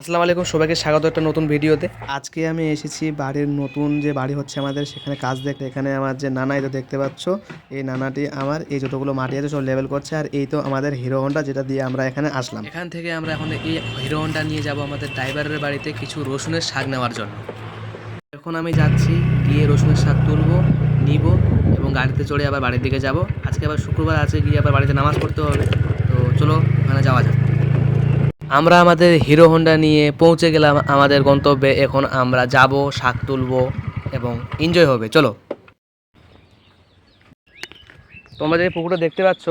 আসসালামু আলাইকুম, সবাইকে স্বাগত একটা নতুন ভিডিওতে। আজকে আমি এসেছি বাড়ির নতুন যে বাড়ি হচ্ছে আমাদের, সেখানে কাজ দেখতে। এখানে আমার যে নানা, এটা দেখতে পাচ্ছ, এই নানাটি আমার এই যতগুলো মাটি আছে সব লেভেল করছে। আর এই তো আমাদের হিরো হন্ডা, যেটা দিয়ে আমরা এখানে আসলাম। এখান থেকে আমরা এখন এই হিরো হন্ডা নিয়ে যাব আমাদের ড্রাইভারের বাড়িতে কিছু রসুনের শাক নেওয়ার জন্য। এখন আমি যাচ্ছি, গিয়ে রসুনের শাক তুলবো, নিব এবং গাড়িতে চড়ে আবার বাড়ির দিকে যাব। আজকে আবার শুক্রবার আছে, গিয়ে আবার বাড়িতে নামাজ পড়তে হবে। তো চলো ওখানে যাওয়া যাক। আমরা আমাদের হিরো হন্ডা নিয়ে পৌঁছে গেলাম আমাদের গন্তব্যে। এখন আমরা যাব, শাক তুলবো এবং এনজয় হবে। চলো। তোমরা যে পুকুরটা দেখতে পাচ্ছ,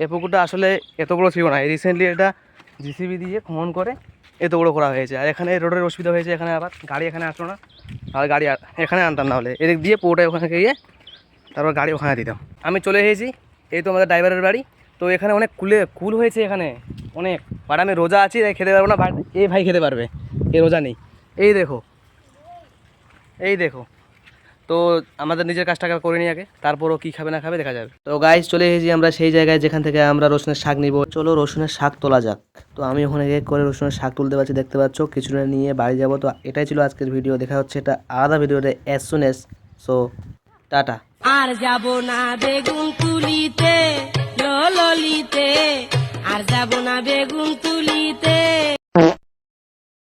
এই পুকুরটা আসলে এত বড় ছিল না। রিসেন্টলি এটা জিসিবি দিয়ে খনন করে এত বড় করা হয়েছে। আর এখানে রোডের অসুবিধা হয়েছে, এখানে আবার গাড়ি এখানে আসলো না। আর গাড়ি এখানে আনতাম, না হলে এদিক দিয়ে পুরোটা ওখানে গিয়ে তারপর গাড়ি ওখানে দিতাম। আমি চলে এসেছি, এই তো আমাদের ড্রাইভারের বাড়ি। তো এখানে অনেক কুল হয়েছে এখানে অনেক। বাট আমি রোজা আছি, তাই খেতে পারবো না। বাট এই ভাই খেতে পারবে, এ রোজা নেই। এই দেখো, এই দেখো। তো আমাদের নিজের কাজটা করে নিই আগে, তারপরও কী খাবে না খাবে দেখা যাবে। তো গাইজ, চলে এসেছি আমরা সেই জায়গায় যেখান থেকে আমরা রসুনের শাক নিব। চলো রসুনের শাক তোলা যাক। তো আমি ওখানে এক করে রসুনের শাক তুলতে পারছি, দেখতে পাচ্ছ। কিছুটা নিয়ে বাড়ি যাব। তো এটাই ছিল আজকের ভিডিও। দেখা হচ্ছে এটা আলাদা ভিডিওতে as soon as. So tata. আর যাব না বেগুন তুলিতে ললিতে, আর যাব না বেগুন তুলিতে।